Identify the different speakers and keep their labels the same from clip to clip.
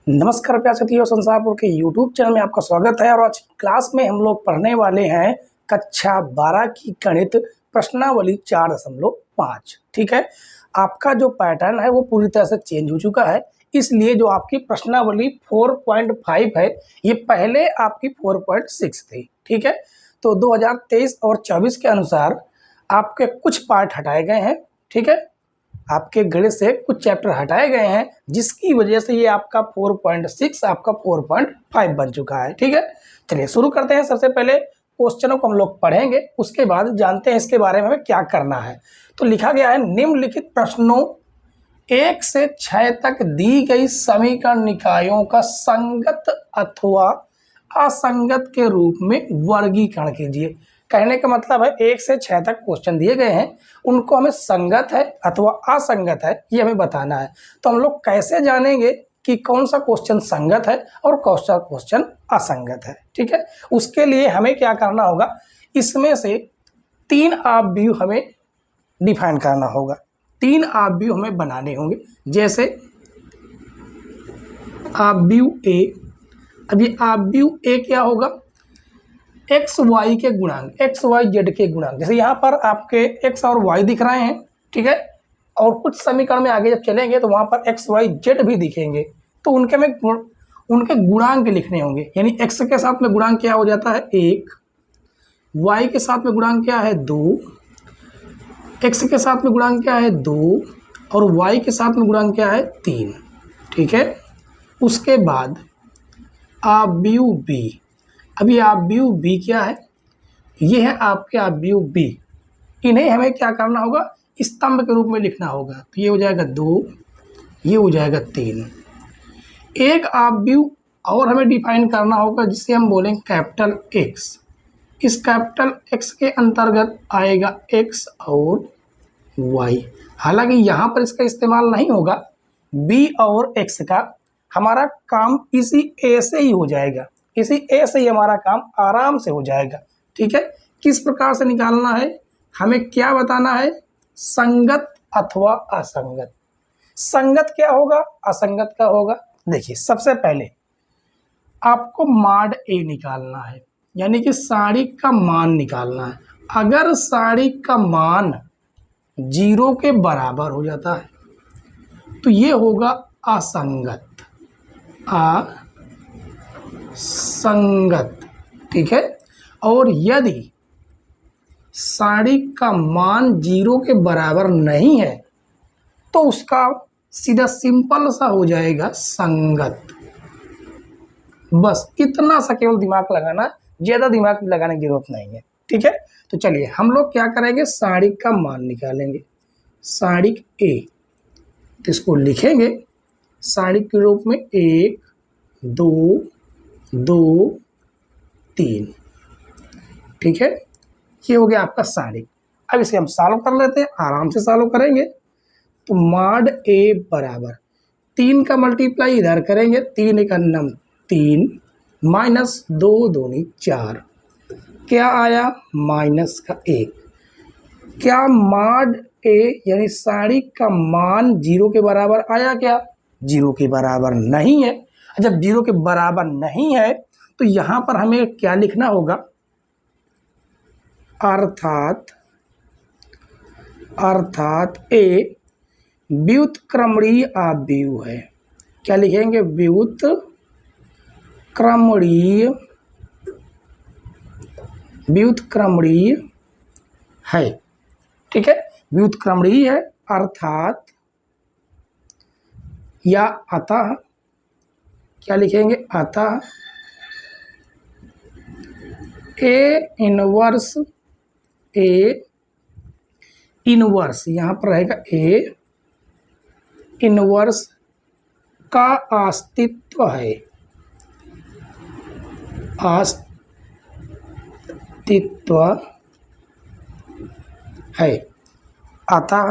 Speaker 1: नमस्कार प्यारे साथियों, संसारपुर के YouTube चैनल में आपका स्वागत है। और आज की क्लास में हम लोग पढ़ने वाले हैं कक्षा 12 की गणित प्रश्नावली 4.5। ठीक है, आपका जो पैटर्न है वो पूरी तरह से चेंज हो चुका है, इसलिए जो आपकी प्रश्नावली 4.5 है ये पहले आपकी 4.6 थी। ठीक है, तो 2023 और 24 के अनुसार आपके कुछ पार्ट हटाए गए हैं। ठीक है, आपके गणित से कुछ चैप्टर हटाए गए हैं, जिसकी वजह से ये आपका 4.6 आपका 4.5 बन चुका है। ठीक है, चलिए शुरू करते हैं। सबसे पहले क्वेश्चनों को हम लोग पढ़ेंगे, उसके बाद जानते हैं इसके बारे में हमें क्या करना है। तो लिखा गया है, निम्नलिखित प्रश्नों 1 से 6 तक दी गई समीकरण निकायों का संगत अथवा असंगत के रूप में वर्गीकरण कीजिए। कहने का मतलब है 1 से 6 तक क्वेश्चन दिए गए हैं, उनको हमें संगत है अथवा असंगत है ये हमें बताना है। तो हम लोग कैसे जानेंगे कि कौन सा क्वेश्चन संगत है और कौन सा क्वेश्चन असंगत है। ठीक है, उसके लिए हमें क्या करना होगा, इसमें से 3 आप व्यू हमें डिफाइन करना होगा, 3 आप व्यू हमें बनाने होंगे। जैसे आप व्यू ए, अभी आप व्यू ए क्या होगा, एक्स वाई के गुणांक, एक्स वाई जेड के गुणांक। जैसे यहाँ पर आपके एक्स और वाई दिख रहे हैं, ठीक है, और कुछ समीकरण में आगे जब चलेंगे तो वहाँ पर एक्स वाई जेड भी दिखेंगे, तो उनके गुणांक लिखने होंगे। यानी एक्स के साथ में गुणांक क्या हो जाता है 1, वाई के साथ में गुणांक क्या है 2, एक्स के साथ में गुणांक क्या है 2 और वाई के साथ में गुणांक क्या है 3। ठीक है, उसके बाद आप व्यू बी, अभी आप व्यू बी क्या है, ये है आपके आप व्यू बी। इन्हें हमें क्या करना होगा, स्तंभ के रूप में लिखना होगा। तो ये हो जाएगा 2, ये हो जाएगा 3। एक आप व्यू और हमें डिफाइन करना होगा, जिसे हम बोलेंगे कैपिटल एक्स। इस कैपिटल एक्स के अंतर्गत आएगा एक्स और वाई। हालांकि यहाँ पर इसका इस्तेमाल नहीं होगा, बी और एक्स का हमारा काम इसी ए से ही हो जाएगा, इसी ए से ही हमारा काम आराम से हो जाएगा। ठीक है, किस प्रकार से निकालना है, हमें क्या बताना है, संगत अथवा असंगत। संगत क्या होगा, असंगत क्या होगा। देखिए, सबसे पहले आपको माड ए निकालना है, यानी कि साड़ी का मान निकालना है। अगर साड़ी का मान 0 के बराबर हो जाता है तो ये होगा असंगत, असंगत। ठीक है, और यदि साड़ी का मान 0 के बराबर नहीं है तो उसका सीधा सिंपल सा हो जाएगा संगत। बस इतना सा केवल दिमाग लगाना, ज़्यादा दिमाग लगाने की जरूरत नहीं है। ठीक है, तो चलिए हम लोग क्या करेंगे, साड़ी का मान निकालेंगे, साड़ी ए। तो इसको लिखेंगे साड़ी के रूप में 1 2 2 3। ठीक है, ये हो गया आपका साड़ी। अब इसे हम सॉल्व कर लेते हैं, आराम से सॉल्व करेंगे। तो माड ए बराबर 3 का मल्टीप्लाई इधर करेंगे, 3 एक 3 माइनस 2 दूनी 4, क्या आया माइनस का 1। क्या माड ए यानी साड़ी का मान 0 के बराबर आया, क्या 0 के बराबर नहीं है। जब 0 के बराबर नहीं है तो यहाँ पर हमें क्या लिखना होगा, अर्थात ए व्युत्क्रमणीय आव्यूह है। क्या लिखेंगे, व्युत्क्रमणीय है। ठीक है, व्युत्क्रमणीय है, अर्थात या अतः, क्या लिखेंगे, अतः ए इनवर्स यहाँ पर रहेगा ए इनवर्स का अस्तित्व है, अस्तित्व है। अतः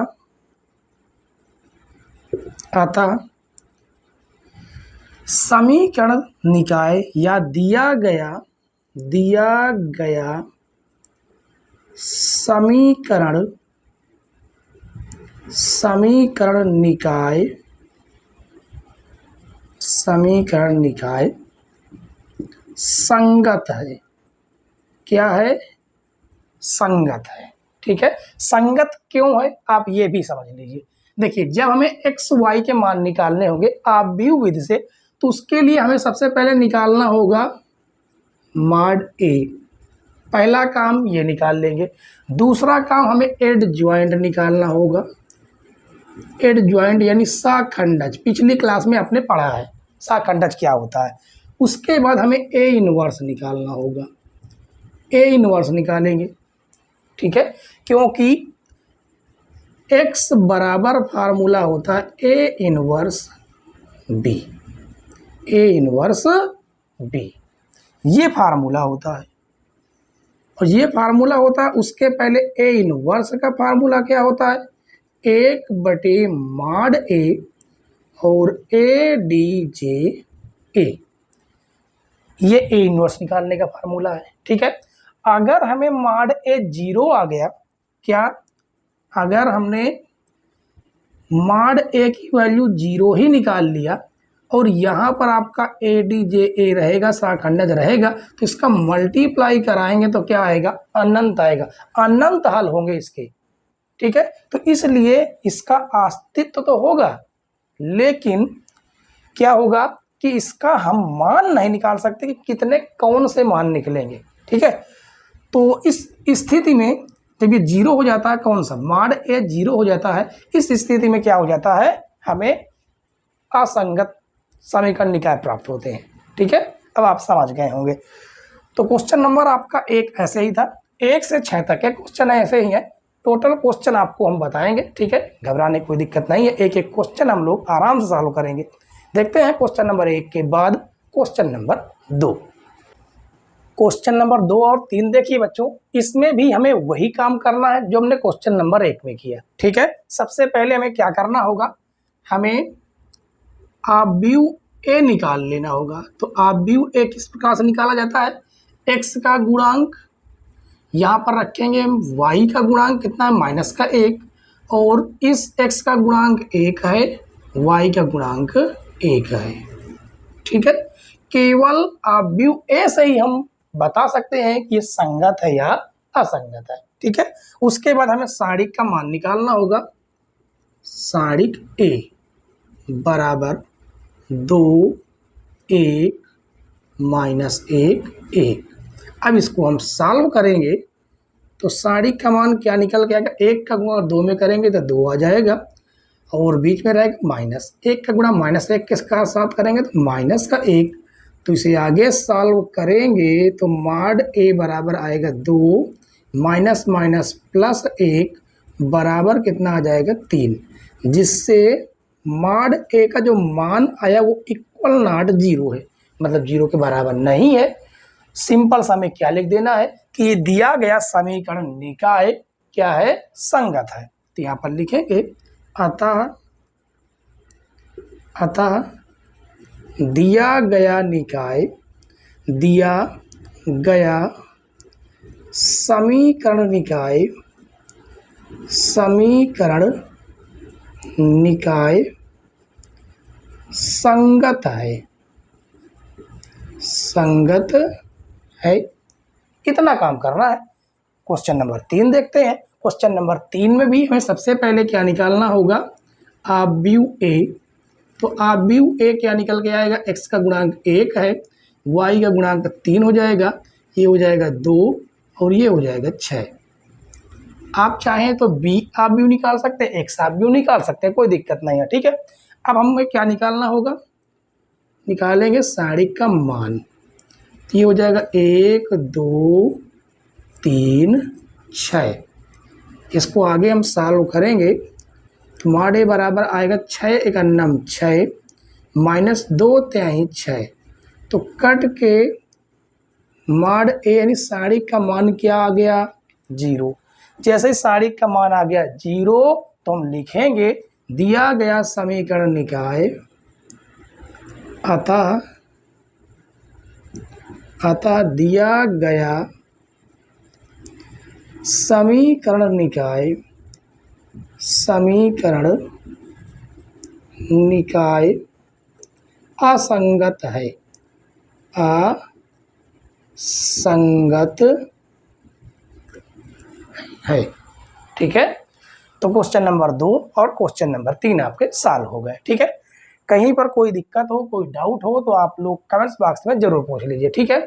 Speaker 1: समीकरण निकाय या दिया गया समीकरण निकाय समीकरण निकाय संगत है। क्या है? संगत है। ठीक है, संगत क्यों है आप ये भी समझ लीजिए। देखिए, जब हमें एक्स वाई के मान निकालने होंगे आव्यूह विधि से, तो उसके लिए हमें सबसे पहले निकालना होगा मॉड ए। पहला काम ये निकाल लेंगे। दूसरा काम हमें एड ज्वाइंट निकालना होगा। एड ज्वाइंट यानी साखंडज, पिछली क्लास में आपने पढ़ा है साखंडज क्या होता है। उसके बाद हमें ए इनवर्स निकालना होगा। ए इनवर्स निकालेंगे। ठीक है, क्योंकि x बराबर फार्मूला होता है A inverse B. A inverse B ये फार्मूला होता है, और ये फार्मूला होता है। उसके पहले ए इनवर्स का फार्मूला क्या होता है? 1/mod ए और ए डी जे ए। ये ए इनवर्स निकालने का फार्मूला है। ठीक है, अगर हमें मॉड ए 0 आ गया, क्या अगर हमने मॉड ए की वैल्यू 0 ही निकाल लिया और यहाँ पर आपका ए डी जे ए रहेगा, साखंडज रहेगा, तो इसका मल्टीप्लाई कराएंगे तो क्या आएगा? अनंत आएगा। अनंत हल होंगे इसके। ठीक है, तो इसलिए इसका अस्तित्व तो होगा, लेकिन क्या होगा कि इसका हम मान नहीं निकाल सकते कि कितने कौन से मान निकलेंगे। ठीक है, तो इस स्थिति में जब ये 0 हो जाता है, कौन सा मॉड ए 0 हो जाता है, इस स्थिति में क्या हो जाता है? हमें असंगत समीकरण निकाय प्राप्त होते हैं। ठीक है, अब आप समझ गए होंगे। तो क्वेश्चन नंबर आपका 1 ऐसे ही था, 1 से 6 तक के क्वेश्चन ऐसे ही है। टोटल क्वेश्चन आपको हम बताएंगे। ठीक है, घबराने की कोई दिक्कत नहीं है, एक एक क्वेश्चन हम लोग आराम से सॉल्व करेंगे। देखते हैं क्वेश्चन नंबर 1 के बाद क्वेश्चन नंबर 2। क्वेश्चन नंबर 2 और 3 देखिए बच्चों, इसमें भी हमें वही काम करना है जो हमने क्वेश्चन नंबर 1 में किया। ठीक है, सबसे पहले हमें क्या करना होगा? हमें आव्यूह ए निकाल लेना होगा। तो आव्यूह ए किस प्रकार से निकाला जाता है? एक्स का गुणांक यहाँ पर रखेंगे, वाई का गुणांक कितना है? -1, और इस एक्स का गुणांक 1 है, वाई का गुणांक 1 है। ठीक है, केवल आव्यूह ए से ही हम बता सकते हैं कि ये संगत है या असंगत है। ठीक है, उसके बाद हमें सारिक का मान निकालना होगा। सारिक ए बराबर 2 1 -1 1। अब इसको हम सॉल्व करेंगे तो सारिक का मान क्या निकल के आएगा? 1 का गुणा 2 में करेंगे तो 2 आ जाएगा, और बीच में रहेगा -1 का गुणा -1 के साथ करेंगे तो -1। तो इसे आगे सॉल्व करेंगे तो मॉड ए बराबर आएगा 2 -+1 बराबर कितना आ जाएगा? 3, जिससे मॉड ए का जो मान आया वो इक्वल नॉट 0 है, मतलब 0 के बराबर नहीं है। सिंपल सा हमें क्या लिख देना है कि ये दिया गया समीकरण निकाय क्या है? संगत है। तो यहाँ पर लिखेंगे अतः दिया गया निकाय, दिया गया समीकरण निकाय संगत है। इतना काम करना है। क्वेश्चन नंबर 3 देखते हैं। क्वेश्चन नंबर 3 में भी हमें सबसे पहले क्या निकालना होगा? आव्यूह ए। तो आव्यूह ए क्या निकल के आएगा? x का गुणांक 1 है, y का गुणांक 3 हो जाएगा, ये हो जाएगा 2 और ये हो जाएगा 6। आप चाहें तो b आव्यूह निकाल सकते हैं, x आव्यूह निकाल सकते हैं, कोई दिक्कत नहीं है। ठीक है, अब हमें क्या निकालना होगा? निकालेंगे सारिक का मान। तो ये हो जाएगा 1 2 3 6। इसको आगे हम सॉल्व करेंगे तो मॉड ए बराबर आएगा 6 × 9 6 -2 × 6। तो कट के मॉड ए यानी सारिक का मान क्या आ गया? 0। जैसे ही सारिक का मान आ गया 0 तो हम लिखेंगे दिया गया समीकरण निकाय, अतः दिया गया समीकरण निकाय असंगत है, असंगत है। ठीक है, तो क्वेश्चन नंबर 2 और क्वेश्चन नंबर 3 आपके सॉल्व हो गए। ठीक है, कहीं पर कोई दिक्कत हो, कोई डाउट हो तो आप लोग कमेंट्स बॉक्स में जरूर पूछ लीजिए। ठीक है,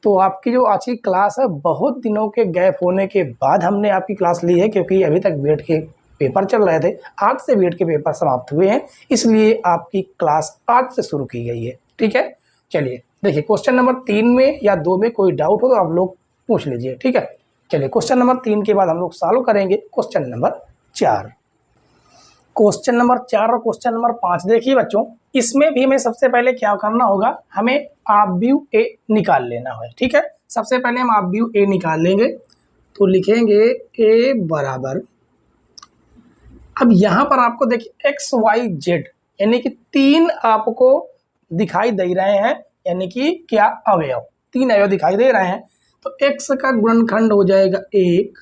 Speaker 1: तो आपकी जो आज की क्लास है, बहुत दिनों के गैप होने के बाद हमने आपकी क्लास ली है, क्योंकि अभी तक बीएड के पेपर चल रहे थे। आज से बीएड के पेपर समाप्त हुए हैं, इसलिए आपकी क्लास आज से शुरू की गई है। ठीक है, चलिए देखिए, क्वेश्चन नंबर 3 में या 2 में कोई डाउट हो तो आप लोग पूछ लीजिए। ठीक है, चलिए क्वेश्चन नंबर 3 के बाद हम लोग सॉल्व करेंगे क्वेश्चन नंबर 4। क्वेश्चन नंबर 4 और क्वेश्चन नंबर 5 देखिए बच्चों, इसमें भी हमें सबसे पहले क्या करना होगा, हमें ऑब्व्यू ए निकाल लेना है। ठीक है, सबसे पहले हम ऑब्व्यू ए निकाल लेंगे, तो लिखेंगे ए बराबर, अब यहाँ पर आपको देखिए एक्स वाई जेड यानी कि 3 आपको दिखाई दे रहे हैं, यानी कि क्या अवयव, 3 अवयव दिखाई दे रहे हैं। तो एक्स का गुणनखंड हो जाएगा 1,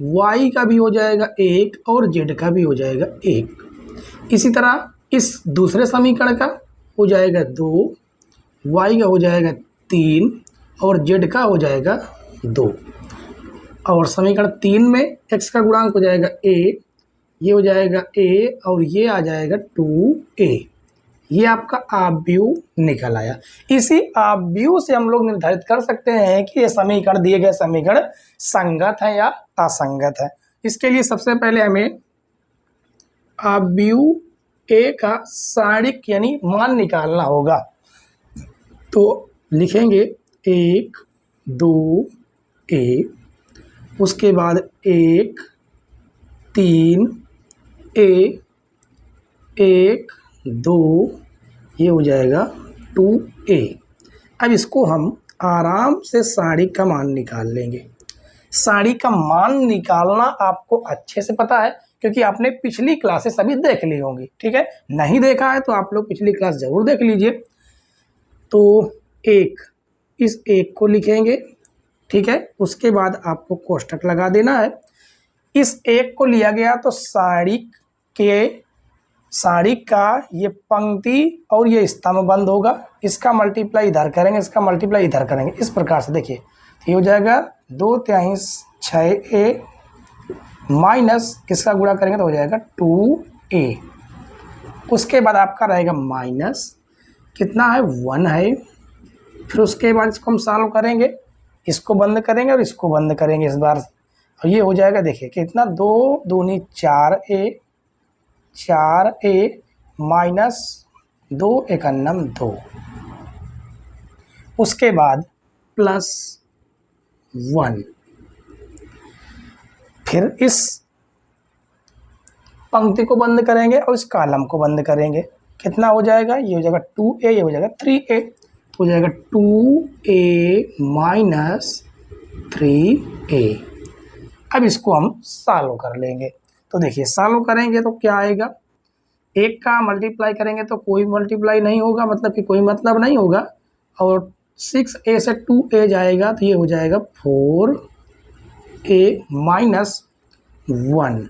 Speaker 1: वाई का भी हो जाएगा 1 और जेड का भी हो जाएगा 1। इसी तरह इस दूसरे समीकरण का हो जाएगा 2, वाई का हो जाएगा 3 और जेड का हो जाएगा 2। और समीकरण 3 में एक्स का गुणांक हो जाएगा a, ये हो जाएगा a और ये आ जाएगा 2a। ये आपका ऑब्व्यू निकल आया। इसी ऑब्व्यू से हम लोग निर्धारित कर सकते हैं कि ये समीकरण, दिए गए समीकरण संगत है या असंगत है। इसके लिए सबसे पहले हमें ऑब्व्यू ए का सारणिक यानी मान निकालना होगा। तो लिखेंगे 1 2 a, उसके बाद 1 3 a, 1 2, ये हो जाएगा 2a। अब इसको हम आराम से सारणिक का मान निकाल लेंगे। सारणिक का मान निकालना आपको अच्छे से पता है, क्योंकि आपने पिछली क्लासेस सभी देख ली होंगी। ठीक है, नहीं देखा है तो आप लोग पिछली क्लास जरूर देख लीजिए। तो 1, इस 1 को लिखेंगे। ठीक है, उसके बाद आपको कोष्ठक लगा देना है। इस 1 को लिया गया तो सारणिक का ये पंक्ति और ये स्तंभ बंद होगा, इसका मल्टीप्लाई इधर करेंगे, इसका मल्टीप्लाई इधर करेंगे। इस प्रकार से देखिए, ये हो जाएगा 2/3 6a माइनस इसका गुणा करेंगे तो हो जाएगा 2a। उसके बाद आपका रहेगा माइनस, कितना है 1 है। फिर उसके बाद इसको हम सॉल्व करेंगे, इसको बंद करेंगे और इसको बंद करेंगे इस बार, और ये हो जाएगा देखिए कितना 2 दूनी 4a माइनस 2 एकन्नम 2। उसके बाद प्लस 1। फिर इस पंक्ति को बंद करेंगे और इस कॉलम को बंद करेंगे। कितना हो जाएगा, ये हो जाएगा 2a, ये हो जाएगा 3a, तो हो जाएगा 2a माइनस 3a। अब इसको हम सॉल्व कर लेंगे। तो देखिए सॉल्व करेंगे तो क्या आएगा, 1 का मल्टीप्लाई करेंगे तो कोई मल्टीप्लाई नहीं होगा, मतलब कि कोई मतलब नहीं होगा। और 6a से 2a जाएगा तो ये हो जाएगा 4a माइनस 1।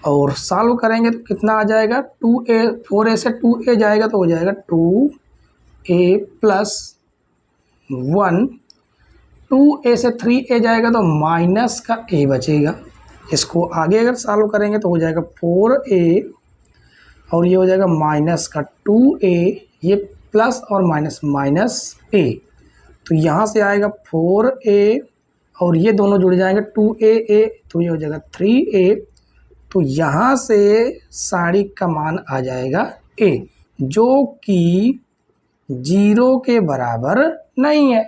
Speaker 1: और सॉल्व करेंगे तो कितना आ जाएगा, 4a से 2a जाएगा तो हो जाएगा 2a प्लस 1। 2a से 3a जाएगा तो माइनस का a बचेगा। इसको आगे अगर सॉल्व करेंगे तो हो जाएगा 4a और ये हो जाएगा माइनस का 2a, ये प्लस और माइनस माइनस a, तो यहाँ से आएगा 4a और ये दोनों जुड़ जाएंगे 2a तो ये हो जाएगा 3a। तो यहाँ से सारणिक का मान आ जाएगा a, जो कि 0 के बराबर नहीं है।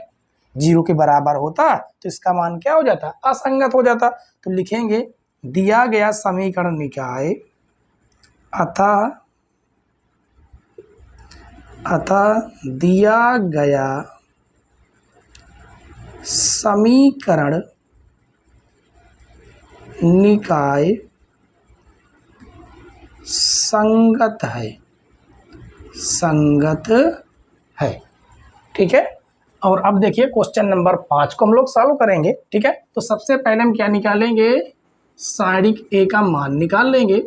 Speaker 1: 0 के बराबर होता तो इसका मान क्या हो जाता, असंगत हो जाता। तो लिखेंगे दिया गया समीकरण निकाय अतः दिया गया समीकरण निकाय संगत है। ठीक है, और अब देखिए क्वेश्चन नंबर 5 को हम लोग सॉल्व करेंगे। ठीक है, तो सबसे पहले हम क्या निकालेंगे, सारणिक ए का मान निकाल लेंगे।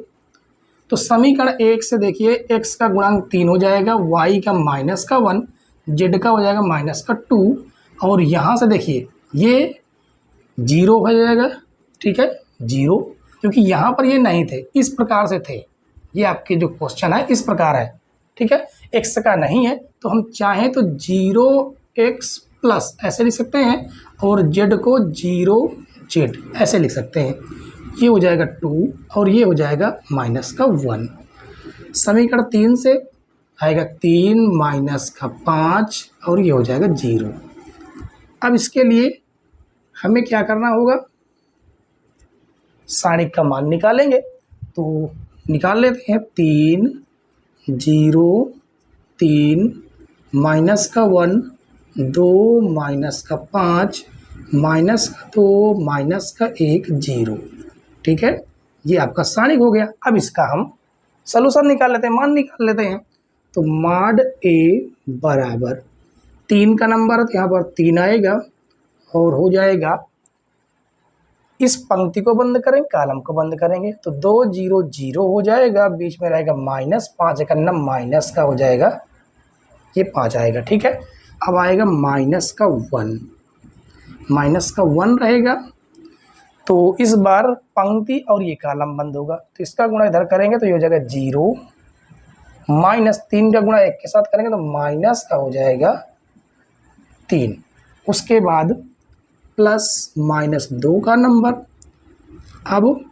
Speaker 1: तो समीकरण 1 से देखिए x का गुणांक 3 हो जाएगा, y का -1, z का हो जाएगा -2, और यहाँ से देखिए ये 0 हो जाएगा, ठीक है 0, क्योंकि यहाँ पर ये नहीं थे, इस प्रकार से थे, ये आपके जो क्वेश्चन है इस प्रकार है, ठीक है। x का नहीं है तो हम चाहें तो 0x प्लस ऐसे लिख सकते हैं, और z को 0z ऐसे लिख सकते हैं। ये हो जाएगा 2 और ये हो जाएगा -1। समीकरण 3 से आएगा 3 -5 और ये हो जाएगा 0। अब इसके लिए हमें क्या करना होगा, सारणिक का मान निकालेंगे, तो निकाल लेते हैं। 3 0 3 -1 2 -5 -2 -1 0, ठीक है। ये आपका सारणिक हो गया। अब इसका हम सलूशन निकाल लेते हैं, मान निकाल लेते हैं। तो मॉड a बराबर 3 का नंबर है तो यहाँ पर 3 आएगा और हो जाएगा, इस पंक्ति को बंद करेंगे, कॉलम को बंद करेंगे तो 2 0 0 हो जाएगा, बीच में रहेगा -5 का नंबर माइनस का हो जाएगा, ये 5 आएगा, ठीक है। अब आएगा -1 रहेगा, तो इस बार पंक्ति और ये कॉलम बंद होगा, तो इसका गुणा इधर करेंगे तो ये हो जाएगा 0, -3 का गुणा 1 के साथ करेंगे तो माइनस का हो जाएगा 3, उसके बाद +-2 का नंबर। अब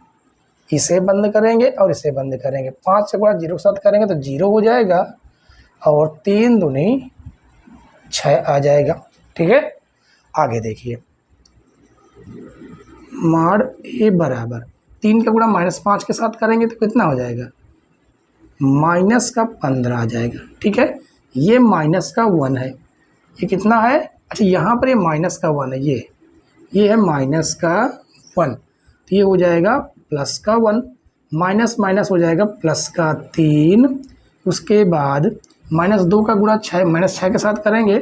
Speaker 1: इसे बंद करेंगे और इसे बंद करेंगे, 5 से गुणा 0 के साथ करेंगे तो 0 हो जाएगा और 3 दूनी 6 आ जाएगा, ठीक है। आगे देखिए, मॉड a बराबर 3 का गुणा -5 के साथ करेंगे तो कितना हो जाएगा, -15 आ जाएगा, ठीक है। ये -1 है, ये कितना है, अच्छा यहाँ पर ये -1 है, ये है -1, तो ये हो जाएगा +1, माइनस हो जाएगा +3, उसके बाद -2 का गुणा 6 के साथ करेंगे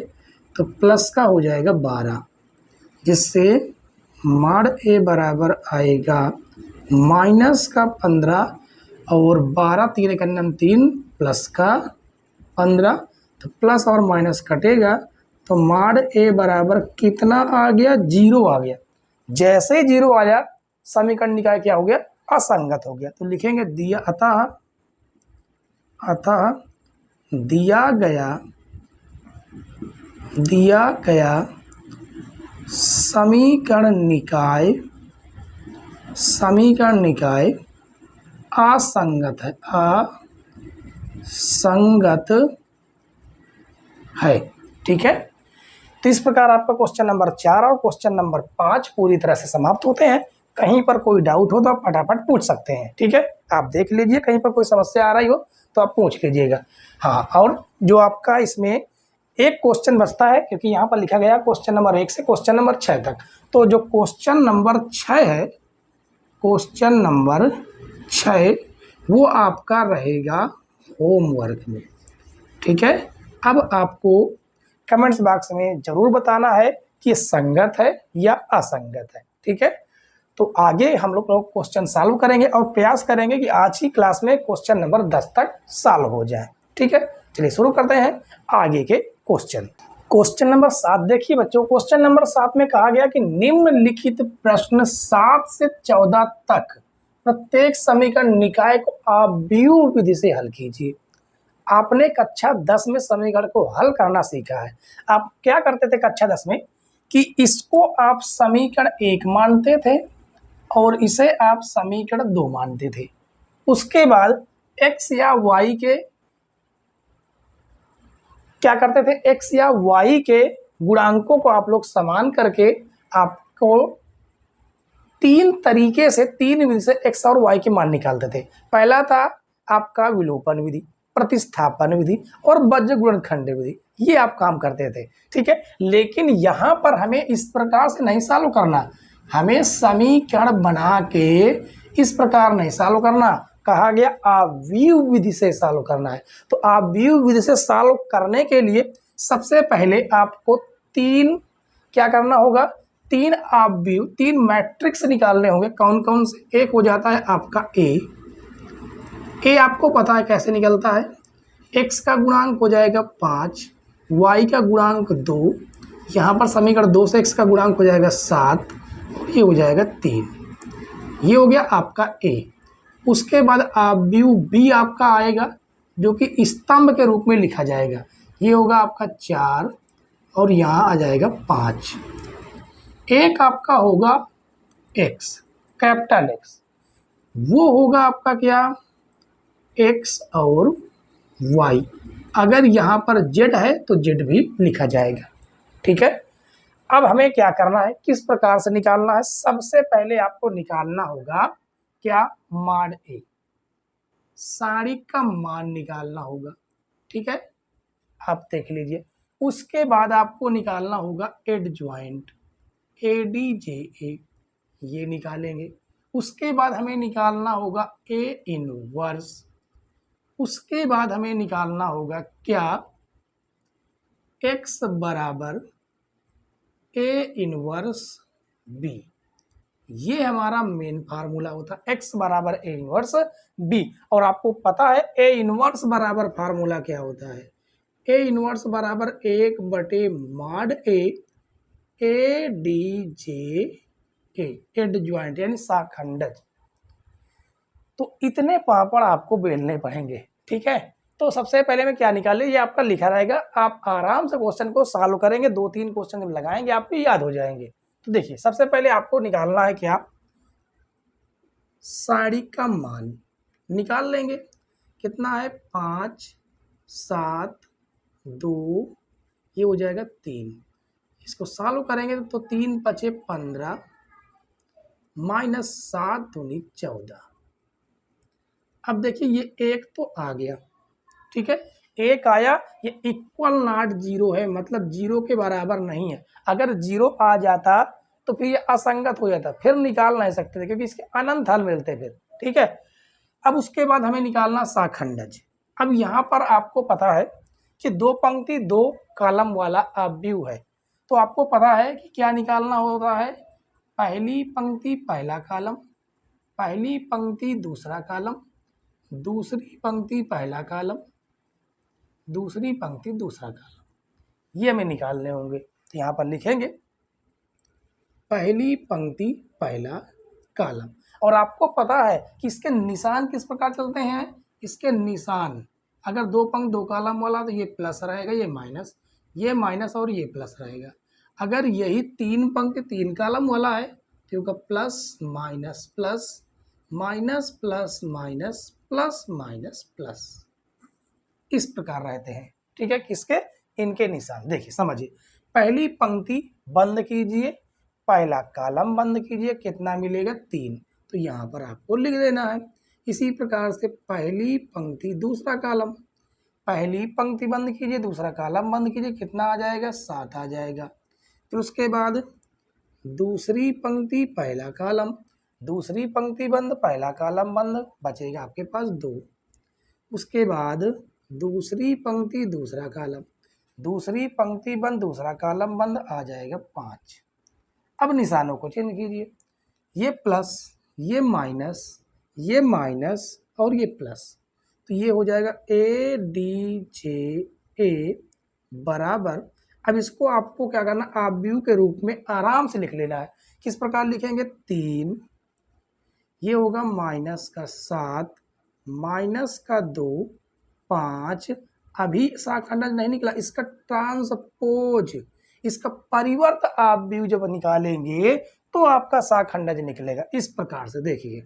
Speaker 1: तो प्लस का हो जाएगा 12, जिससे मॉड a बराबर आएगा -15 और 12 3 का 3 +15, तो प्लस और माइनस कटेगा तो मॉड a बराबर कितना आ गया, 0 आ गया। जैसे 0 आया समीकरण निकाय क्या हो गया, असंगत हो गया। तो लिखेंगे दिया अतः दिया गया समीकरण निकाय असंगत है, ठीक है। तो इस प्रकार आपका क्वेश्चन नंबर 4 और क्वेश्चन नंबर 5 पूरी तरह से समाप्त होते हैं। कहीं पर कोई डाउट हो तो आप फटाफट पूछ सकते हैं, ठीक है। आप देख लीजिए, कहीं पर कोई समस्या आ रही हो तो आप पूछ लीजिएगा। हाँ, और जो आपका इसमें एक क्वेश्चन बचता है, क्योंकि यहाँ पर लिखा गया क्वेश्चन नंबर 1 से क्वेश्चन नंबर 6 तक, तो जो क्वेश्चन नंबर 6 है, क्वेश्चन नंबर 6 वो आपका रहेगा होमवर्क में, ठीक है। अब आपको कमेंट्स बॉक्स में जरूर बताना है कि संगत है या असंगत है, ठीक है। तो आगे हम लोग क्वेश्चन सॉल्व करेंगे और प्रयास करेंगे कि आज ही क्लास में क्वेश्चन नंबर 10 तक सॉल्व हो जाए, ठीक है। चलिए शुरू करते हैं आगे के क्वेश्चन। क्वेश्चन नंबर 7 देखिए बच्चों, क्वेश्चन नंबर 7 में कहा गया कि निम्नलिखित प्रश्न 7 से 14 तक प्रत्येक समीकरण निकाय को आप व्यूह विधि से हल कीजिए। आपने कक्षा 10 में समीकरण को हल करना सीखा है। आप क्या करते थे कक्षा 10 में कि इसको आप समीकरण 1 मानते थे और इसे आप समीकरण 2 मानते थे। उसके बाद x या y के क्या करते थे, x या y के गुणांकों को आप लोग समान करके आपको 3 तरीके से 3 विधि से x और y के मान निकालते थे। पहला था आपका विलोपन विधि, प्रतिस्थापन विधि और बज्र गुणनखंड विधि, ये आप काम करते थे, ठीक है। लेकिन यहाँ पर हमें इस प्रकार से नहीं सॉल्व करना, हमें समीकरण बना के इस प्रकार नहीं सॉल्व करना, कहा गया आव्यूह विधि से सॉल्व करना है। तो आव्यूह विधि से सॉल्व करने के लिए सबसे पहले आपको 3 क्या करना होगा, 3 आव्यूह 3 मैट्रिक्स निकालने होंगे। कौन कौन से, एक हो जाता है आपका A, ए आपको पता है कैसे निकलता है, एक्स का गुणांक हो जाएगा 5, वाई का गुणांक 2, यहाँ पर समीकरण 2 से एक्स का गुणांक हो जाएगा 7 और ये हो जाएगा 3। ये हो गया आपका ए। उसके बाद व्यू बी आपका आएगा जो कि स्तंभ के रूप में लिखा जाएगा। ये होगा आपका 4 और यहाँ आ जाएगा 5। एक आपका होगा एक्स, कैपिटल एक्स, वो होगा आपका क्या, एक्स और वाई। अगर यहाँ पर जेड है तो जेड भी लिखा जाएगा। ठीक है, अब हमें क्या करना है, किस प्रकार से निकालना है। सबसे पहले आपको निकालना होगा क्या, मान ए, सारी का मान निकालना होगा। ठीक है, आप देख लीजिए। उसके बाद आपको निकालना होगा एडज्वाइंट, ए डी जे ए, ये निकालेंगे। उसके बाद हमें निकालना होगा ए इनवर्स। उसके बाद हमें निकालना होगा क्या, एक्स बराबर ए इनवर्स बी। ये हमारा मेन फार्मूला होता है, एक्स बराबर ए इनवर्स बी। और आपको पता है ए इनवर्स बराबर फार्मूला क्या होता है, ए इनवर्स बराबर 1/mod A D J A, adjoint यानी साखंडज। तो इतने पापड़ आपको बेलने पड़ेंगे। ठीक है, तो सबसे पहले में क्या निकाले, ये आपका लिखा रहेगा, आप आराम से क्वेश्चन को सॉल्व करेंगे, 2-3 क्वेश्चन जब लगाएंगे आपको याद हो जाएंगे। तो देखिए, सबसे पहले आपको निकालना है क्या, साड़ी का मान निकाल लेंगे। कितना है, 5, 7, 2, ये हो जाएगा 3। इसको सॉल्व करेंगे तो 3 × 5 = 15 -7 दूनी 14। अब देखिए ये एक तो आ गया। ठीक है, एक आया, ये इक्वल नॉट जीरो है, मतलब जीरो के बराबर नहीं है। अगर जीरो आ जाता तो फिर ये असंगत हो जाता, फिर निकाल नहीं सकते थे क्योंकि इसके अनंत हल मिलते फिर। ठीक है, अब उसके बाद हमें निकालना साखंडज। अब यहाँ पर आपको पता है कि 2 पंक्ति 2 कॉलम वाला अव्यू है, तो आपको पता है कि क्या निकालना होता है, पहली पंक्ति पहला कॉलम, पहली पंक्ति दूसरा कॉलम, दूसरी पंक्ति पहला कॉलम, दूसरी पंक्ति दूसरा कॉलम, ये हमें निकालने होंगे। तो यहाँ पर लिखेंगे पहली पंक्ति पहला कॉलम। और आपको पता है कि इसके निशान किस प्रकार चलते हैं, इसके निशान अगर 2 पंक्ति 2 कॉलम वाला तो ये प्लस रहेगा, ये माइनस और ये प्लस रहेगा। अगर यही 3 पंक्ति 3 कॉलम वाला है तो होगा plus minus plus minus plus minus plus minus plus, इस प्रकार रहते हैं। ठीक है, किसके, इनके निशान। देखिए समझिए, पहली पंक्ति बंद कीजिए, पहला कॉलम बंद कीजिए, कितना मिलेगा, 3। तो यहाँ पर आपको लिख देना है। इसी प्रकार से पहली पंक्ति दूसरा कॉलम, पहली पंक्ति बंद कीजिए, दूसरा कॉलम बंद कीजिए, कितना आ जाएगा, 7 आ जाएगा। फिर उसके बाद दूसरी पंक्ति पहला कॉलम, दूसरी पंक्ति बंद, पहला कॉलम बंद, बचेगा आपके पास 2। उसके बाद दूसरी पंक्ति दूसरा कॉलम, दूसरी पंक्ति बंद, दूसरा कॉलम बंद, आ जाएगा 5। अब निशानों को चेंज कीजिए, ये प्लस, ये माइनस और ये प्लस, तो ये हो जाएगा ए डी जे ए बराबर। अब इसको आपको क्या करना, अव्यू के रूप में आराम से लिख लेना है। किस प्रकार लिखेंगे, 3, ये होगा -7 -2 5। अभी साखंडज नहीं निकला, इसका ट्रांसपोज, इसका परिवर्त अव्यू जब निकालेंगे तो आपका साखंडज निकलेगा। इस प्रकार से देखिए,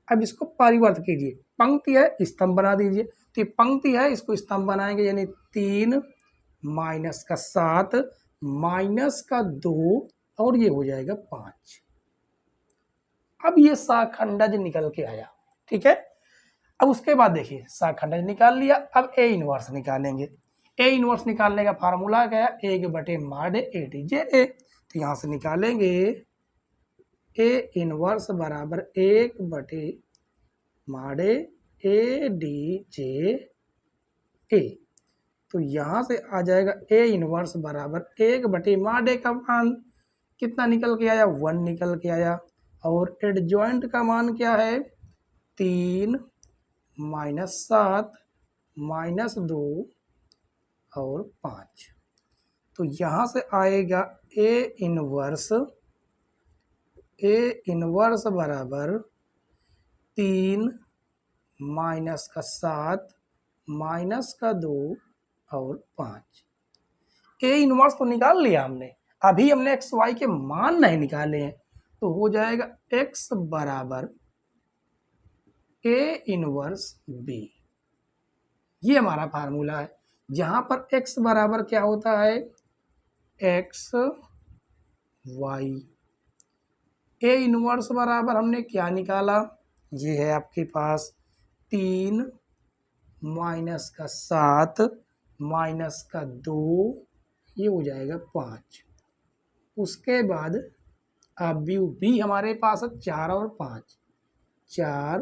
Speaker 1: अब इसको परिवर्त कीजिए, पंक्ति है स्तंभ बना दीजिए। तो ये पंक्ति है, इसको स्तंभ बनाएंगे, यानी 3 -7 -2 और ये हो जाएगा 5। अब ये साखंडज निकल के आया। ठीक है, अब उसके बाद देखिए साखंडज निकाल लिया, अब ए इनवर्स निकालेंगे। ए इनवर्स निकालने का फार्मूला क्या है, 1/mod ए डी जे ए। तो यहाँ से निकालेंगे ए इनवर्स बराबर 1/mod ए डी जे ए। तो यहाँ से आ जाएगा ए इनवर्स बराबर 1/mod ए का मान कितना निकल के आया, 1 निकल के आया। और एडजॉइंट का मान क्या है, 3 -7 -2 और 5। तो यहाँ से आएगा ए इनवर्स बराबर 3 -7 -2 और 5। ए इनवर्स तो निकाल लिया हमने, अभी हमने एक्स वाई के मान नहीं निकाले हैं, तो हो जाएगा एक्स बराबर ए इनवर्स बी। ये हमारा फार्मूला है, जहाँ पर एक्स बराबर क्या होता है, एक्स वाई। ए इनवर्स बराबर हमने क्या निकाला, ये है आपके पास 3 -7 -2, ये हो जाएगा 5। उसके बाद अब बी हमारे पास है 4 और 5, 4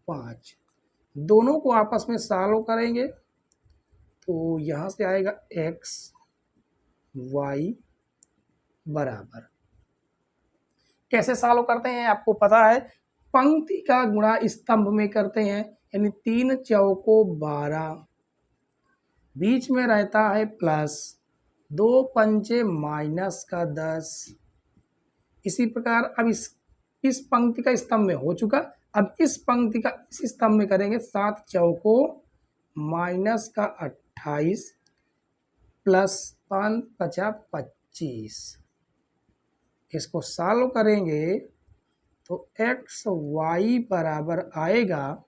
Speaker 1: 5, दोनों को आपस में सॉल्व करेंगे तो यहाँ से आएगा एक्स वाई बराबर, कैसे सॉल्व करते हैं आपको पता है, पंक्ति का गुणा स्तंभ में करते हैं, यानी 3 चौको 12, बीच में रहता है प्लस, 2 पंचे -10। इसी प्रकार अब इस पंक्ति का स्तंभ में हो चुका, अब इस पंक्ति का इस स्तंभ में करेंगे, 7 चौको -28 प्लस 5 × 25। इसको सॉल्व करेंगे तो एक्स वाई बराबर आएगा,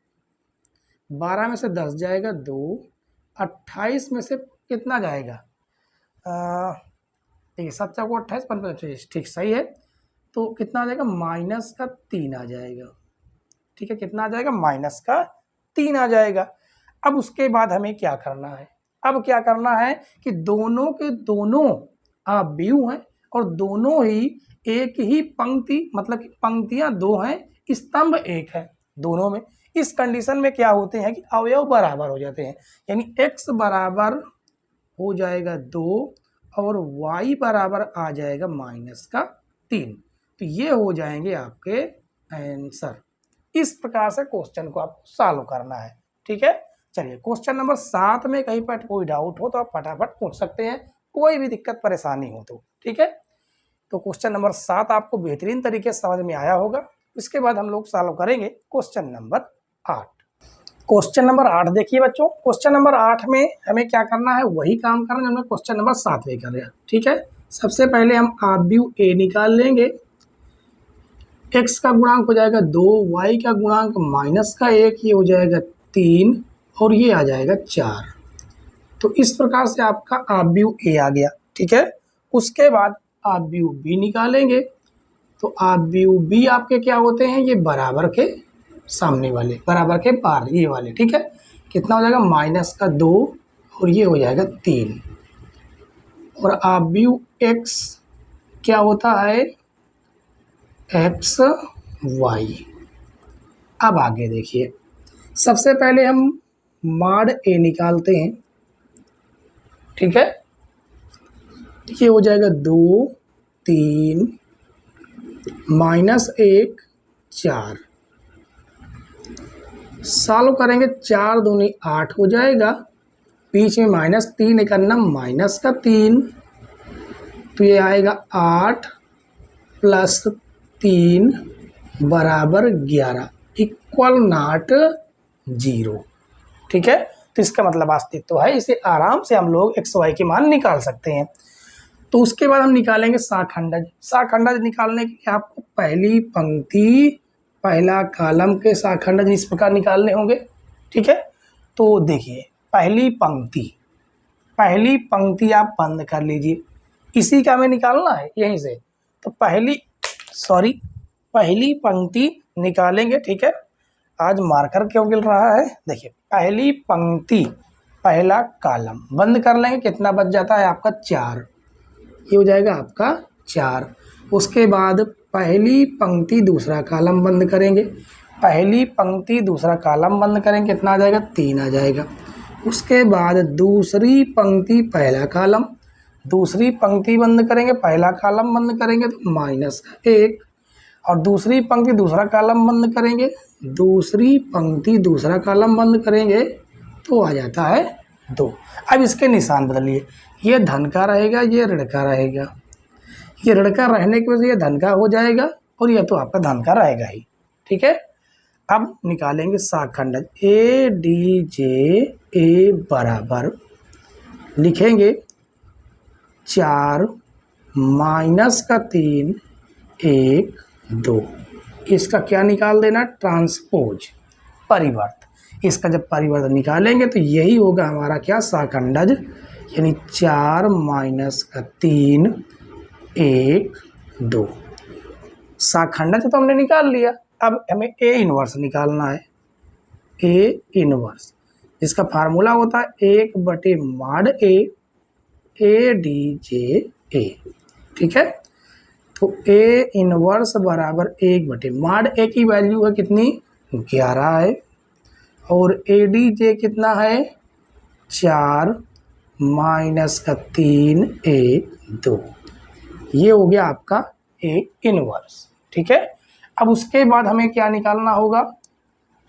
Speaker 1: 12 में से 10 जाएगा 2, 28 में से कितना जाएगा, देखिए 7 चौको 28 5 25, ठीक सही है, तो कितना आ जाएगा, -3 आ जाएगा। ठीक है, कितना आ जाएगा, -3 आ जाएगा। अब उसके बाद हमें क्या करना है, अब क्या करना है कि दोनों के दोनों अवयव हैं और दोनों ही एक ही पंक्ति, मतलब कि पंक्तियां 2 हैं, स्तंभ 1 है, दोनों में इस कंडीशन में क्या होते हैं कि अवयव बराबर हो जाते हैं, यानी x बराबर हो जाएगा 2 और y बराबर आ जाएगा -3। तो ये हो जाएंगे आपके आंसर। इस प्रकार से क्वेश्चन को आपको सॉल्व करना है। ठीक है, चलिए क्वेश्चन नंबर 7 में कहीं पर कोई डाउट हो तो आप फटाफट पूछ सकते हैं, कोई भी दिक्कत परेशानी हो तो। ठीक है, तो क्वेश्चन नंबर 7 आपको बेहतरीन तरीके से समझ में आया होगा। इसके बाद हम लोग सॉल्व करेंगे क्वेश्चन नंबर 8। क्वेश्चन नंबर 8 देखिए बच्चों, क्वेश्चन नंबर 8 में हमें क्या करना है, वही काम करना है हमने क्वेश्चन नंबर 7 में कर लिया। ठीक है, सबसे पहले हम अवयव ए निकाल लेंगे, x का गुणांक हो जाएगा 2, y का गुणांक -1, ये हो जाएगा 3 और ये आ जाएगा 4। तो इस प्रकार से आपका अवयव ए आ गया। ठीक है, उसके बाद अवयव बी निकालेंगे, तो अवयव बी आपके क्या होते हैं, ये बराबर के सामने वाले, बराबर के पार ये वाले। ठीक है, कितना हो जाएगा, -2 और ये हो जाएगा 3। और अवयव x क्या होता है, एक्स वाई। अब आगे देखिए, सबसे पहले हम मॉड ए निकालते हैं। ठीक है, ये हो जाएगा 2 3 -1 4, सॉल्व करेंगे, 4 दूनी 8 हो जाएगा, बीच में -3 एक अन्ना -3, तो ये आएगा 8 + 3 बराबर 11 इक्वल नॉट 0। ठीक है, तो इसका मतलब अस्तित्व है, इसे आराम से हम लोग एक्स वाई के मान निकाल सकते हैं। तो उसके बाद हम निकालेंगे शाखंडज। शाखंडज निकालने के लिए आपको पहली पंक्ति पहला कॉलम के शाखंडज इस प्रकार निकालने होंगे। ठीक है, तो देखिए पहली पंक्ति आप बंद कर लीजिए, इसी का हमें निकालना है यहीं से, तो पहली पंक्ति निकालेंगे। ठीक है, आज मार्कर क्यों गिर रहा है, देखिए पहली पंक्ति पहला कॉलम बंद कर लेंगे, कितना बच जाता है आपका 4, ये हो जाएगा आपका 4। उसके बाद पहली पंक्ति दूसरा कॉलम बंद करेंगे, पहली पंक्ति दूसरा कॉलम बंद करेंगे, कितना आ जाएगा 3 आ जाएगा। उसके बाद दूसरी पंक्ति पहला कॉलम, दूसरी पंक्ति बंद करेंगे, पहला कॉलम बंद करेंगे तो -1। और दूसरी पंक्ति दूसरा कॉलम बंद करेंगे, दूसरी पंक्ति दूसरा कॉलम बंद करेंगे तो आ जाता है 2। अब इसके निशान बदलिए, ये धन का रहेगा, ये ऋण का रहेगा। ये ऋण का रहने की वजह से ये धन का हो जाएगा और यह तो आपका धन का रहेगा ही। ठीक है, अब निकालेंगे शाखंडज ए डी जे ए बराबर लिखेंगे 4 माइनस का 3 1 2। इसका क्या निकाल देना, ट्रांसपोज, परिवर्त। इसका जब परिवर्तन निकालेंगे तो यही होगा हमारा क्या, शाखंडज, यानी 4 माइनस का 3 1 2। शाखंडज तो हमने निकाल लिया, अब हमें ए इनवर्स निकालना है। ए इनवर्स, इसका फार्मूला होता है 1/mod ए डी जे ए। ठीक है, तो ए इनवर्स बराबर 1/mod ए की वैल्यू है कितनी, 11 है, और ए डी जे कितना है, 4 माइनस का 3 1 2। ये हो गया आपका ए इनवर्स। ठीक है, अब उसके बाद हमें क्या निकालना होगा,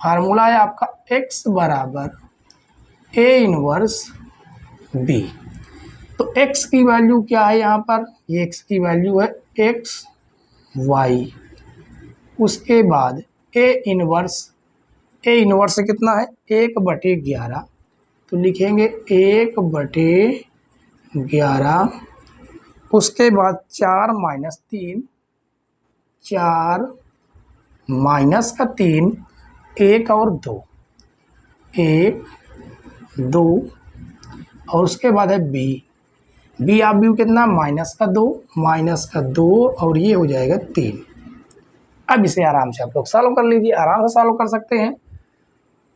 Speaker 1: फार्मूला है आपका x बराबर ए इनवर्स बी। तो x की वैल्यू क्या है यहाँ पर, ये x की वैल्यू है x y, उसके बाद ए इनवर्स से कितना है 1/11, तो लिखेंगे 1/11, उसके बाद 4 माइनस 3, 4 माइनस का 3 1 और 2, 1 2, और उसके बाद है बी आप भी कितना, माइनस का 2 और ये हो जाएगा 3। अब इसे आराम से आप लोग सॉल्व कर लीजिए, आराम से सॉल्व कर सकते हैं।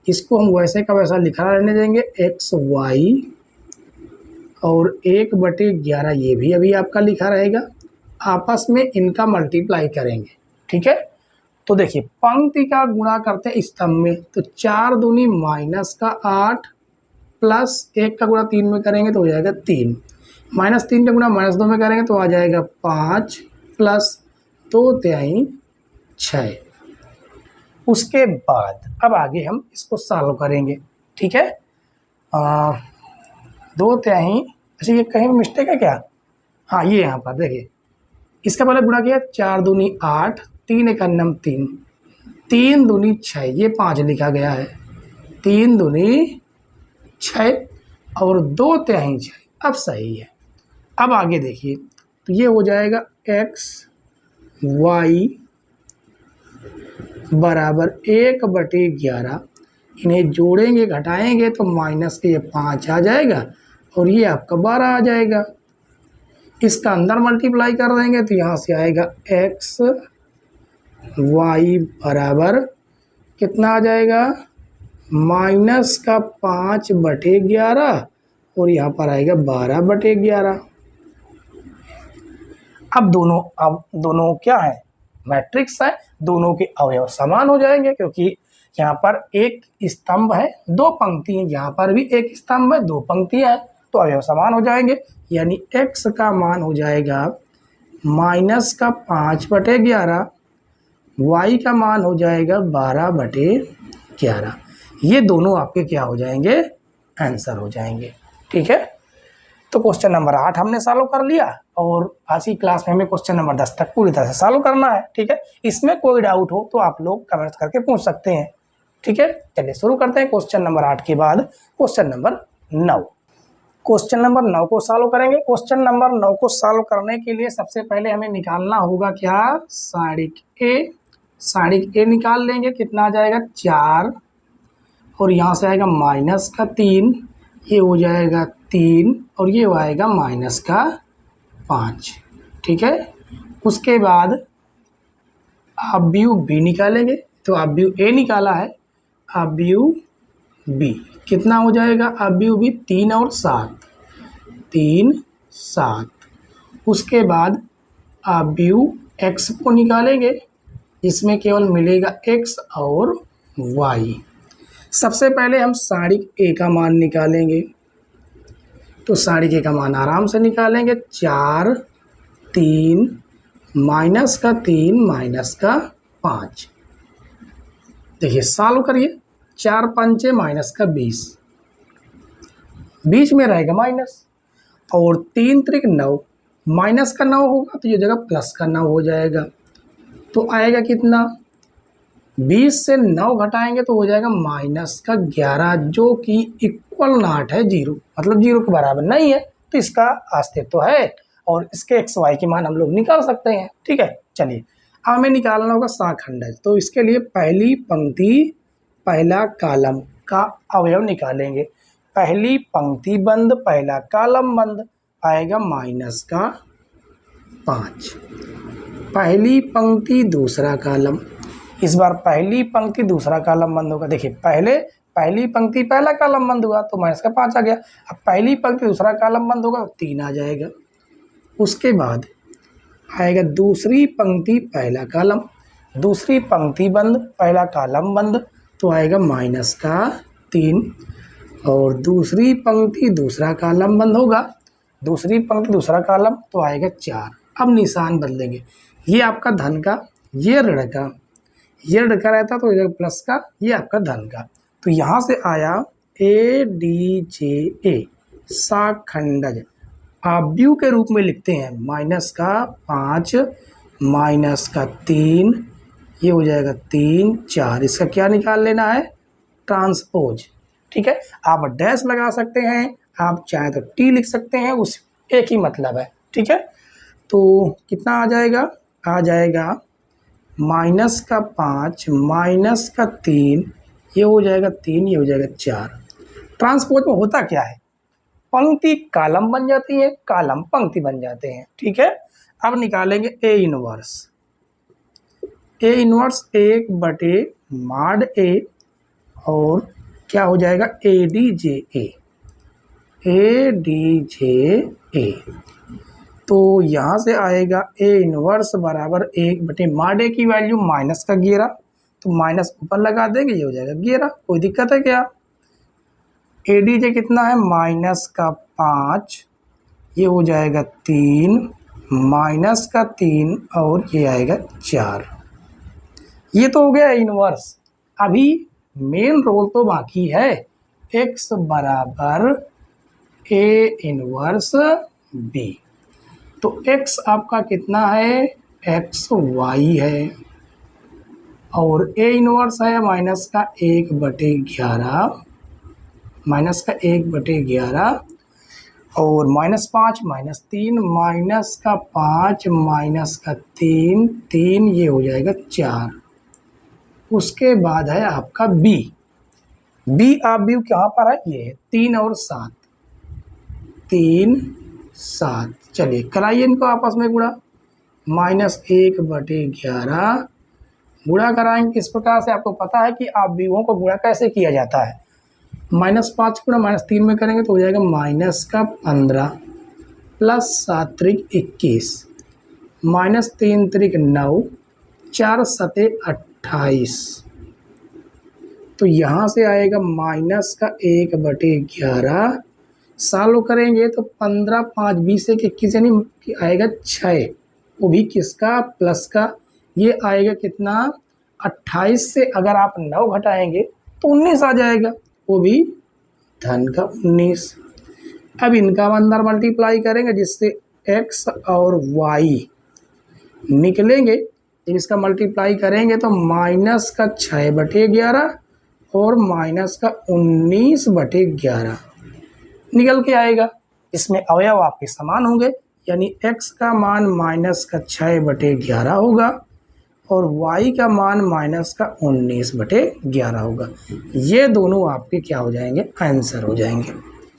Speaker 1: इसको हम वैसे का वैसा लिखा रहने देंगे एक्स वाई, और 1/11 ये भी अभी आपका लिखा रहेगा, आपस में इनका मल्टीप्लाई करेंगे। ठीक है, तो देखिए पंक्ति का गुणा करते हैं स्तंभ में, तो 4 दूनी माइनस का 8 प्लस 1 का गुणा 3 में करेंगे तो हो जाएगा 3, माइनस 3 का गुणा -2 में करेंगे तो आ जाएगा 5 प्लस 2 तिहाई 6। उसके बाद अब आगे हम इसको सॉल्व करेंगे। ठीक है, 2 तिहाई, अच्छा ये कहीं मिस्टेक है क्या, हाँ ये यहाँ पर देखिए, इसका पहले गुणा किया 4 दूनी 8, 3 1 3, 3 दूनी 6, ये 5 लिखा गया है, 3 दूनी 6 और 2 तिहाई 6, अब सही है। अब आगे देखिए, तो ये हो जाएगा x y बराबर 1/11, इन्हें जोड़ेंगे घटाएंगे तो माइनस के ये 5 आ जाएगा और ये आपका 12 आ जाएगा। इसका अंदर मल्टीप्लाई कर देंगे तो यहाँ से आएगा x y बराबर कितना आ जाएगा, माइनस का 5/11 और यहाँ पर आएगा 12/11। अब दोनों क्या है, मैट्रिक्स है, दोनों के अवयव समान हो जाएंगे, क्योंकि यहाँ पर एक स्तंभ है 2 पंक्ति है, यहाँ पर भी एक स्तंभ है 2 पंक्तियाँ है, तो अवयव समान हो जाएंगे। यानी x का मान हो जाएगा माइनस का 5/11, y का मान हो जाएगा 12/11। ये दोनों आपके क्या हो जाएंगे, आंसर हो जाएंगे। ठीक है, तो क्वेश्चन नंबर 8 हमने सॉल्व कर लिया, और आज की क्लास में हमें क्वेश्चन नंबर 10 तक पूरी तरह से सॉल्व करना है। ठीक है, इसमें कोई डाउट हो तो आप लोग कमेंट करके पूछ सकते हैं। ठीक है, चलिए शुरू करते हैं। क्वेश्चन नंबर 8 के बाद क्वेश्चन नंबर 9, क्वेश्चन नंबर 9 को सॉल्व करेंगे। क्वेश्चन नंबर 9 को सॉल्व करने के लिए सबसे पहले हमें निकालना होगा क्या, सारणिक ए निकाल लेंगे। कितना आ जाएगा 4, और यहाँ से आएगा माइनस का 3, ये हो जाएगा 3 और ये आएगा माइनस का 5। ठीक है, उसके बाद अवयव बी निकालेंगे, तो अवयव ए निकाला है, अवयव बी कितना हो जाएगा, अवयव बी 3 और 7, 3 7। उसके बाद अवयव एक्स को निकालेंगे, इसमें केवल मिलेगा x और y। सबसे पहले हम सारणिक ए का मान निकालेंगे, तो सारणिक ए का मान आराम से निकालेंगे, 4 3 माइनस का 3 माइनस का 5। देखिए सॉल्व करिए, 4 पंचे माइनस का 20, बीच में रहेगा माइनस, और 3 त्रिक 9, माइनस का 9 होगा तो ये जगह प्लस का 9 हो जाएगा। तो आएगा कितना, 20 से 9 घटाएंगे तो हो जाएगा माइनस का 11, जो कि इक्वल नॉट है 0, मतलब 0 के बराबर नहीं है, तो इसका अस्तित्व तो है और इसके एक्स वाई के मान हम लोग निकाल सकते हैं। ठीक है, चलिए अब हमें निकालना होगा साखंडज। तो इसके लिए पहली पंक्ति पहला कॉलम का अवयव निकालेंगे। पहली पंक्ति बंद पहला कॉलम बंद, आएगा माइनस का 5। पहली पंक्ति दूसरा कॉलम, इस बार पहली पंक्ति दूसरा कॉलम बंद होगा। देखिए पहली पंक्ति पहला कॉलम बंद हुआ तो माइनस का 5 आ गया। अब पहली पंक्ति दूसरा कॉलम बंद होगा तो 3 आ जाएगा। उसके बाद आएगा दूसरी पंक्ति पहला कॉलम, दूसरी पंक्ति बंद पहला कॉलम बंद, तो आएगा माइनस का 3। और दूसरी पंक्ति दूसरा कॉलम बंद होगा, दूसरी पंक्ति दूसरा कॉलम, तो आएगा 4। अब निशान बदलेंगे, ये आपका धन का, ये ऋण का, ये ऋण का रहता तो ये प्लस का, ये आपका धन का। तो यहाँ से आया ADJA साखंडज, आव्यूह के रूप में लिखते हैं। माइनस का 5 माइनस का 3, ये हो जाएगा 3 4, इसका क्या निकाल लेना है, ट्रांसपोज। ठीक है, आप डैश लगा सकते हैं, आप चाहें तो टी लिख सकते हैं, उस एक ही मतलब है। ठीक है, तो कितना आ जाएगा, आ जाएगा माइनस का 5 माइनस का 3, ये हो जाएगा 3, ये हो जाएगा 4। ट्रांसपोज में होता क्या है, पंक्ति कॉलम बन जाती है, कॉलम पंक्ति बन जाते हैं। ठीक है, अब निकालेंगे A inverse. A inverse 1/mod A और क्या हो जाएगा ADJA। ADJA तो यहाँ से आएगा ए इनवर्स बराबर 1/mod A की वैल्यू माइनस का 11, तो माइनस ऊपर लगा देंगे, ये हो जाएगा 11। कोई दिक्कत है क्या। ADJ कितना है, माइनस का 5, ये हो जाएगा 3 माइनस का 3 और ये आएगा 4। ये तो हो गया इनवर्स। अभी मेन रोल तो बाकी है, x बराबर A इनवर्स B। तो x आपका कितना है, XY है, और A इनवर्स है माइनस का 1/11, माइनस का 1/11 और -5 -3 माइनस का 5 माइनस का 3 3, ये हो जाएगा 4। उसके बाद है आपका B। आप भी कहाँ पर है, ये 3 और 7, 3 7। चलिए कराइए इनको आपस में गुणा, -1/11 गुणा कराएंगे किस प्रकार से, आपको पता है कि आप व्यूहों को गुणा कैसे किया जाता है। -5 गुणा -3 में करेंगे तो हो जाएगा माइनस का 15 प्लस 7 त्रिक 21 -3 त्रिक 9 4 7 28। तो यहाँ से आएगा माइनस का 1/11, सॉल्व करेंगे तो 15 5 20 1 21 यानी आएगा 6, वो भी किसका, प्लस का। ये आएगा कितना, 28 से अगर आप 9 घटाएंगे तो 19 आ जाएगा, वो भी धन का 19। अब इनका अंदर मल्टीप्लाई करेंगे जिससे x और y निकलेंगे। जब इसका मल्टीप्लाई करेंगे तो माइनस का 6/11 और माइनस का 19/11 निकल के आएगा। इसमें अवयव आपके समान होंगे, यानी x का मान माइनस का 6/11 होगा और y का मान माइनस का 19/11 होगा। ये दोनों आपके क्या हो जाएंगे, आंसर हो जाएंगे।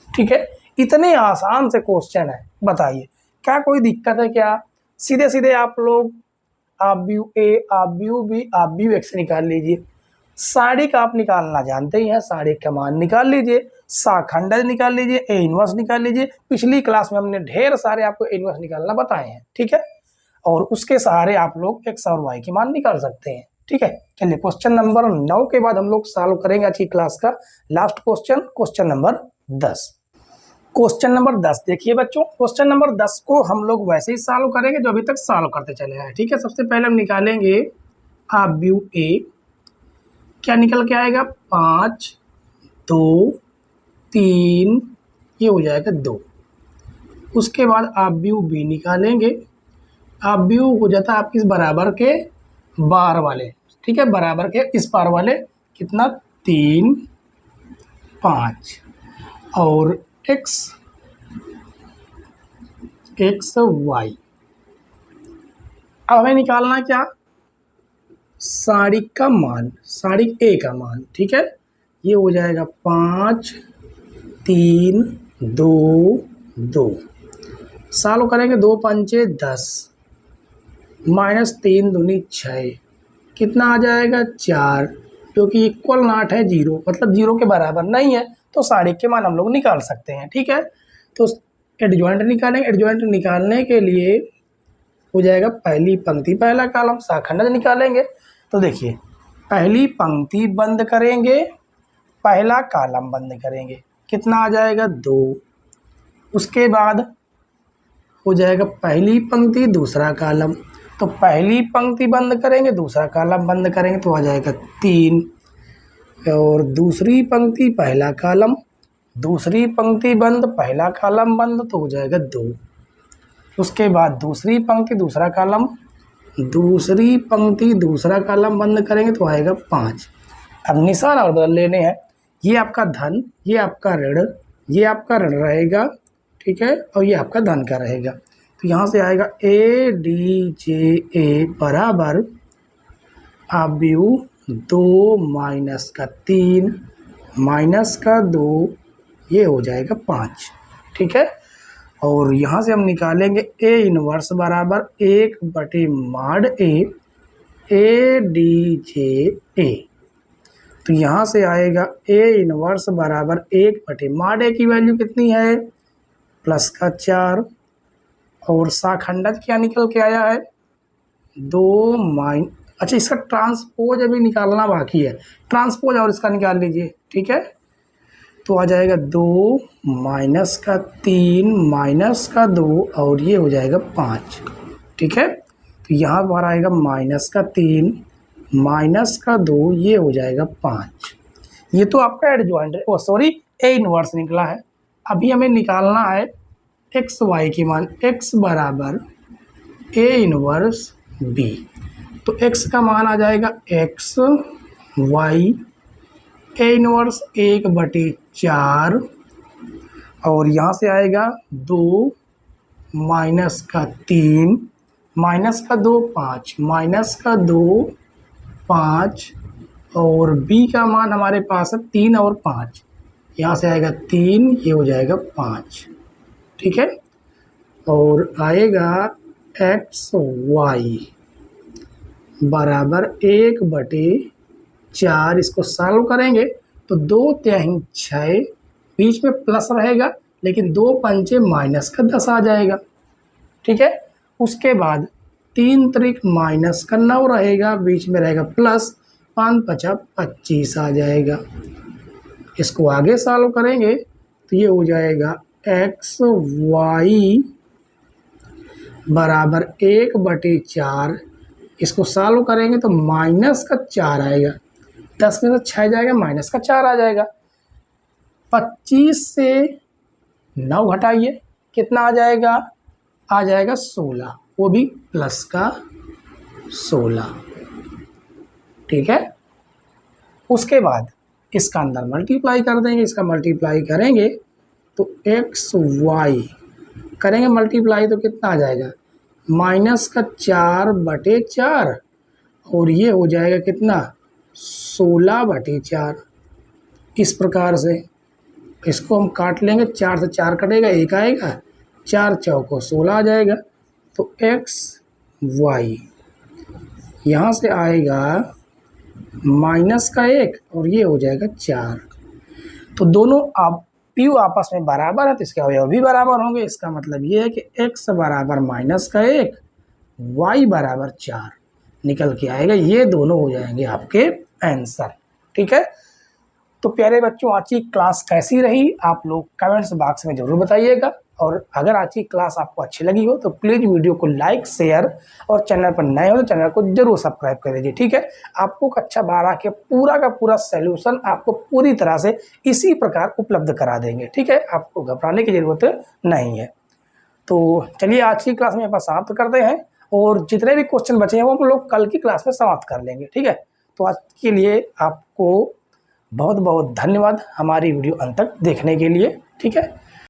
Speaker 1: ठीक है, इतने आसान से क्वेश्चन है, बताइए क्या कोई दिक्कत है क्या। सीधे सीधे आप लोग आव्यूह A आव्यूह B आव्यूह X निकाल लीजिए। साड़ी का आप निकालना जानते ही हैं, साड़ी का मान निकाल लीजिए, साखंडज निकाल लीजिए, ए इनवर्स निकाल लीजिए। पिछली क्लास में हमने ढेर सारे आपको ए इनवर्स निकालना बताए हैं। ठीक है, और उसके सहारे आप लोग x और y के मान निकाल सकते हैं। ठीक है, चलिए क्वेश्चन नंबर 9 के बाद हम लोग सॉल्व करेंगे आज की क्लास का last question, question number 10। Question number 10 देखिए बच्चों, क्वेश्चन नंबर 10 को हम लोग वैसे ही सॉल्व करेंगे जो अभी तक सॉल्व करते चले हैं। ठीक है, सबसे पहले हम निकालेंगे आव्यूह ए, क्या निकल के आएगा 5 2 3, ये हो जाएगा 2। उसके बाद आव्यूह बी निकालेंगे, आव्यूह हो जाता है आपकी इस बराबर के बार वाले, ठीक है, बराबर के इस पार वाले कितना 3 5 और x y। अब हमें निकालना क्या, सारिक का मान, सारिक ए का मान। ठीक है, ये हो जाएगा 5 3 2 2, सॉल्व करेंगे 2 पंचे 10 -3 दूनी 6, कितना आ जाएगा 4, जो कि इक्वल नॉट है 0, मतलब 0 के बराबर नहीं है, तो सारिक के मान हम लोग निकाल सकते हैं। ठीक है, तो एडजॉइंट निकालेंगे, एडजॉइंट निकालने के लिए हो जाएगा पहली पंक्ति पहला कॉलम, शाखंड निकालेंगे। तो देखिए पहली पंक्ति बंद करेंगे, पहला कॉलम बंद करेंगे, कितना आ जाएगा 2। उसके बाद हो जाएगा पहली पंक्ति दूसरा कॉलम, तो पहली पंक्ति बंद करेंगे दूसरा कॉलम बंद करेंगे तो आ जाएगा 3, और दूसरी पंक्ति पहला कॉलम, दूसरी पंक्ति बंद पहला कॉलम बंद तो हो जाएगा 2। उसके बाद दूसरी पंक्ति दूसरा कॉलम, दूसरी पंक्ति दूसरा कॉलम बंद करेंगे तो आएगा 5। अब निशान और बदल लेने हैं, ये आपका धन, ये आपका ऋण, ये आपका ऋण रहेगा, ठीक है, और ये आपका धन का रहेगा। तो यहाँ से आएगा ADJA बराबर आव्यूह 2 माइनस का 3 माइनस का 2, ये हो जाएगा 5। ठीक है, और यहाँ से हम निकालेंगे A इनवर्स बराबर 1/mod ADJA। तो यहाँ से आएगा A इनवर्स बराबर 1/mod A की वैल्यू कितनी है +4, और शाखंडज क्या निकल के आया है 2 अच्छा इसका ट्रांसपोज अभी निकालना बाकी है, ट्रांसपोज और इसका निकाल लीजिए। ठीक है, तो आ जाएगा 2 माइनस का 3 माइनस का 2, और ये हो जाएगा 5। ठीक है, तो यहाँ पर आएगा -3 माइनस का 2, ये हो जाएगा 5। ये तो आपका एडजॉइंट है, सॉरी ए इनवर्स निकला है। अभी हमें निकालना है एक्स वाई की मान, x बराबर ए इनवर्स बी। तो x का मान आ जाएगा x y ए इनवर्स 1/4, और यहाँ से आएगा 2 माइनस का 3 माइनस का 2 5 माइनस का 2 5, और b का मान हमारे पास है 3 और 5, यहाँ से आएगा 3, ये हो जाएगा 5। ठीक है, और आएगा एक्स वाई बराबर 1/4, इसको सॉल्व करेंगे तो 2×3 6, बीच में प्लस रहेगा, लेकिन 2 पंचे माइनस का 10 आ जाएगा। ठीक है, उसके बाद 3 त्रिक माइनस का 9 रहेगा, बीच में रहेगा प्लस, 5 5 25 आ जाएगा। इसको आगे सॉल्व करेंगे तो ये हो जाएगा एक्स वाई बराबर 1/4, इसको सॉल्व करेंगे तो -4 आएगा, 10 में से 6 जाएगा, -4 आ जाएगा। 25 से 9 घटाइए, कितना आ जाएगा 16, वो भी प्लस का 16। ठीक है, उसके बाद इसका अंदर मल्टीप्लाई कर देंगे, इसका मल्टीप्लाई करेंगे तो एक्स वाई करेंगे मल्टीप्लाई तो कितना आ जाएगा -4/4, और ये हो जाएगा कितना 16/4। इस प्रकार से इसको हम काट लेंगे, 4 से 4 कटेगा, 1 आएगा, 4 चौको 16 आ जाएगा। तो एक्स वाई यहाँ से आएगा -1, और ये हो जाएगा 4। तो दोनों आव्यूह आपस में बराबर है, तो इसके अवयव भी बराबर होंगे। इसका मतलब ये है कि x बराबर -1 y बराबर 4 निकल के आएगा, ये दोनों हो जाएंगे आपके आंसर। ठीक है, तो प्यारे बच्चों, आज की क्लास कैसी रही आप लोग कमेंट्स बॉक्स में ज़रूर बताइएगा। और अगर आज की क्लास आपको अच्छी लगी हो तो प्लीज़ वीडियो को लाइक, शेयर और चैनल पर नए हो तो चैनल को जरूर सब्सक्राइब कर दीजिए। ठीक है, आपको कक्षा 12 के पूरा का पूरा सोल्यूशन आपको पूरी तरह से इसी प्रकार उपलब्ध करा देंगे। ठीक है, आपको घबराने की ज़रूरत नहीं है। तो चलिए आज की क्लास में अपन समाप्त करते हैं और जितने भी क्वेश्चन बचे हैं वो हम लोग कल की क्लास में समाप्त कर लेंगे। ठीक है, तो आज के लिए आपको बहुत बहुत धन्यवाद हमारी वीडियो अंत तक देखने के लिए। ठीक है।